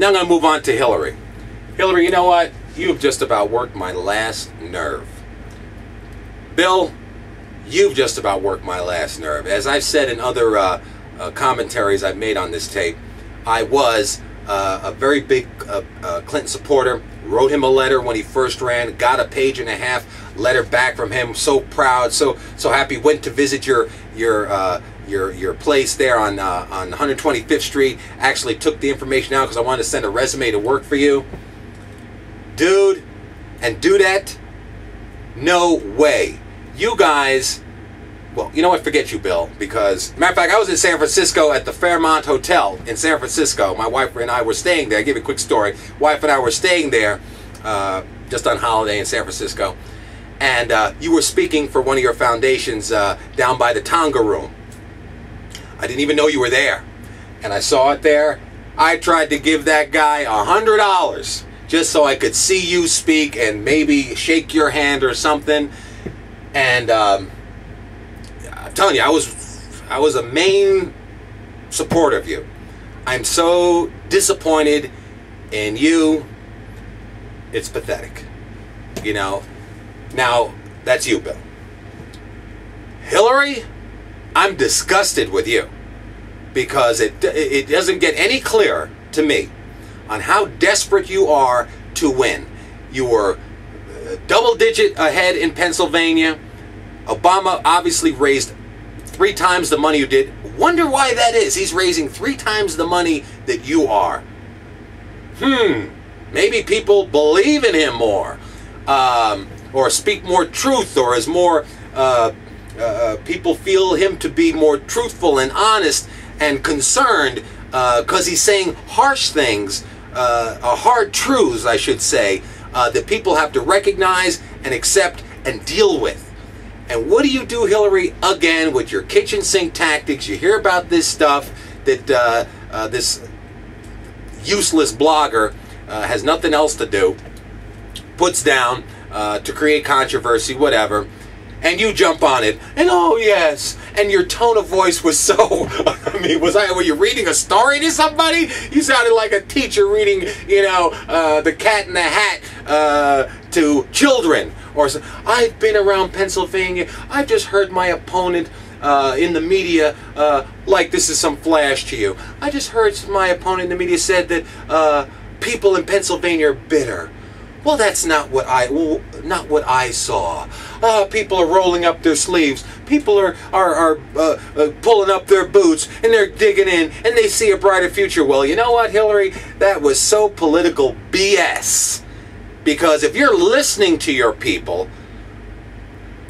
Now I'm going to move on to Hillary. Hillary, you know what? You've just about worked my last nerve. Bill, you've just about worked my last nerve. As I've said in other commentaries I've made on this tape, I was a very big Clinton supporter. Wrote him a letter when he first ran, got a page and a half letter back from him. So proud, so happy. Went to visit your place there on 125th Street. Actually took the information out because I wanted to send a resume to work for you. Dude and dudette, no way. You guys, well, you know what? Forget you, Bill. Because, matter of fact, I was in San Francisco at the Fairmont Hotel in San Francisco. My wife and I were staying there. I'll give you a quick story. Wife and I were staying there just on holiday in San Francisco. And you were speaking for one of your foundations down by the Tonga room. I didn't even know you were there. And I saw it there. I tried to give that guy $100 just so I could see you speak and maybe shake your hand or something. And I'm telling you, I was a main supporter of you. I'm so disappointed in you. It's pathetic. You know. Now, that's you, Bill. Hillary, I'm disgusted with you. Because it doesn't get any clearer to me on how desperate you are to win. You were double-digit ahead in Pennsylvania. Obama obviously raised 3 times the money you did. Wonder why that is. He's raising 3 times the money that you are. Maybe people believe in him more. Or speak more truth, or is more... people feel him to be more truthful and honest and concerned because he's saying harsh things, hard truths, I should say, that people have to recognize and accept and deal with. And what do, Hillary, again, with your kitchen sink tactics? You hear about this stuff that this useless blogger has nothing else to do, puts down to create controversy, whatever, and you jump on it, and oh yes, and your tone of voice was so, I mean, were you reading a story to somebody? You sounded like a teacher reading, you know, The Cat in the Hat to children. Or, I've been around Pennsylvania, I've just heard my opponent in the media, like this is some flash to you. I just heard my opponent in the media said that people in Pennsylvania are bitter. Well, that's not what I saw. People are rolling up their sleeves. People are pulling up their boots, and they're digging in, and they see a brighter future. Well, you know what, Hillary? That was so political BS. Because if you're listening to your people,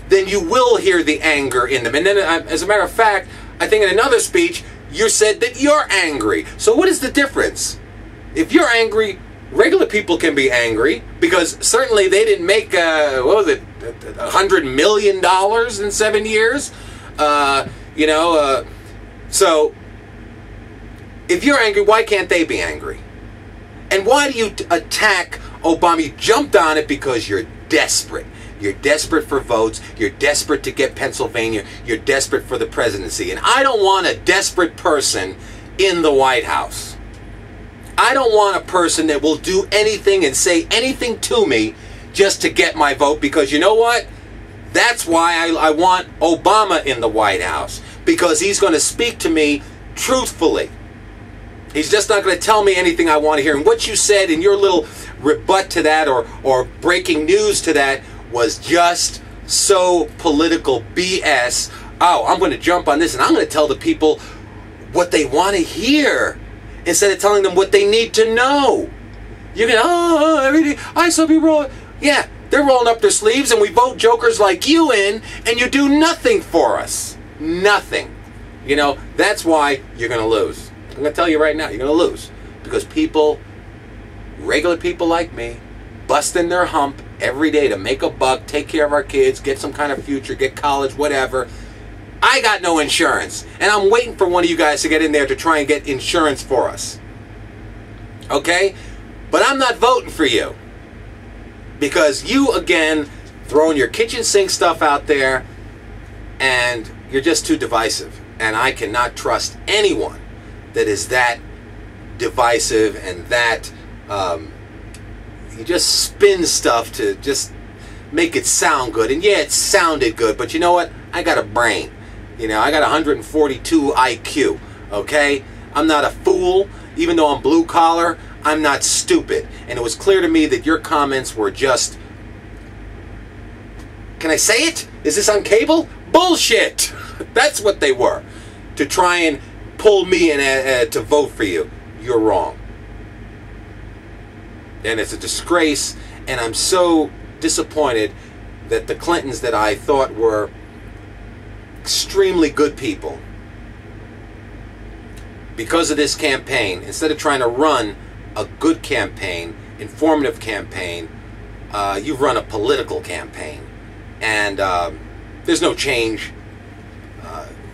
then you will hear the anger in them. And then, as a matter of fact, I think in another speech, you said that you're angry. So what is the difference? If you're angry, regular people can be angry, because certainly they didn't make, what was it, $100 million in 7 years? You know, so if you're angry, why can't they be angry? And why do you attack Obama? You jumped on it because you're desperate. You're desperate for votes. You're desperate to get Pennsylvania. You're desperate for the presidency. And I don't want a desperate person in the White House. I don't want a person that will do anything and say anything to me just to get my vote, because you know what? That's why I want Obama in the White House, because he's going to speak to me truthfully. He's just not going to tell me anything I want to hear. And what you said in your little rebut to that, or breaking news to that, was just so political BS. Oh, I'm going to jump on this and I'm going to tell the people what they want to hear, instead of telling them what they need to know. You're going to, everything, I saw people roll. Yeah, they're rolling up their sleeves, and we vote jokers like you in, and you do nothing for us. Nothing. You know, that's why you're going to lose. I'm going to tell you right now, you're going to lose. Because people, regular people like me, busting their hump every day to make a buck, take care of our kids, get some kind of future, get college, whatever. I got no insurance, and I'm waiting for one of you guys to get in there to try and get insurance for us. Okay? But I'm not voting for you. Because you, again, throwing your kitchen sink stuff out there, and you're just too divisive. And I cannot trust anyone that is that divisive and that you just spin stuff to just make it sound good. And yeah, it sounded good, but you know what? I got a brain. You know, I got 142 IQ, okay? I'm not a fool. Even though I'm blue collar, I'm not stupid. And it was clear to me that your comments were just, can I say it? Is this on cable? Bullshit! That's what they were. To try and pull me in to vote for you. You're wrong. And it's a disgrace, and I'm so disappointed that the Clintons that I thought were extremely good people, because of this campaign, instead of trying to run a good campaign, informative campaign, you've run a political campaign. And there's no change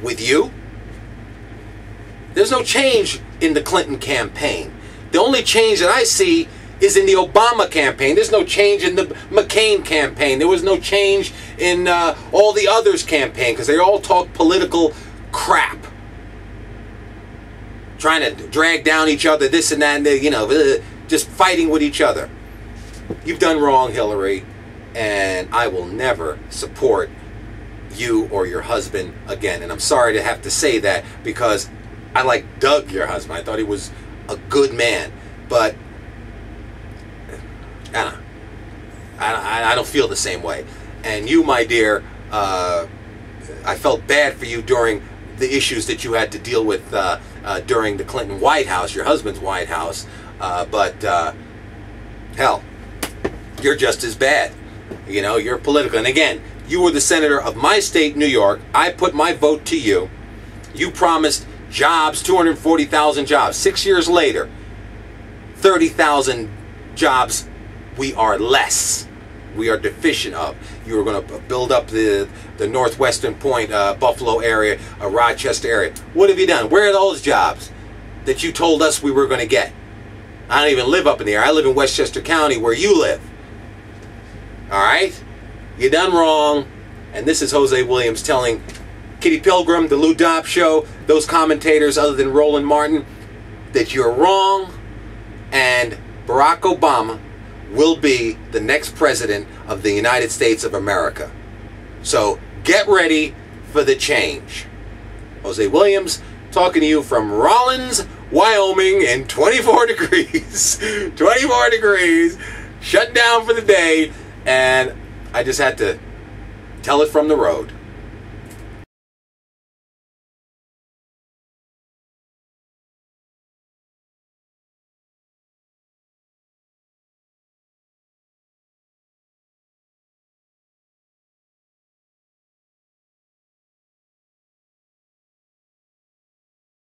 with you. There's no change in the Clinton campaign. The only change that I see is in the Obama campaign. There's no change in the McCain campaign. There was no change in all the others' campaign, because they all talk political crap. Trying to drag down each other, this and that, and you know, just fighting with each other. You've done wrong, Hillary, and I will never support you or your husband again. And I'm sorry to have to say that, because I like Doug, your husband. I thought he was a good man, but I don't feel the same way. And you, my dear, I felt bad for you during the issues that you had to deal with during the Clinton White House, your husband's White House. But hell, you're just as bad. You know, you're political. And again, you were the senator of my state, New York. I put my vote to you. You promised jobs, 240,000 jobs. 6 years later, 30,000 jobs we are less. We are deficient of. You were going to build up the northwestern point, Buffalo area, Rochester area. What have you done? Where are those jobs that you told us we were going to get? I don't even live up in the area. I live in Westchester County, where you live. All right? You done wrong. And this is Jose Williams telling Kitty Pilgrim, the Lou Dopp Show, those commentators other than Roland Martin, that you're wrong, and Barack Obama will be the next president of the United States of America. So get ready for the change. Jose Williams talking to you from Rollins, Wyoming in 24 degrees. 24 degrees. Shut down for the day. And I just had to tell it from the road.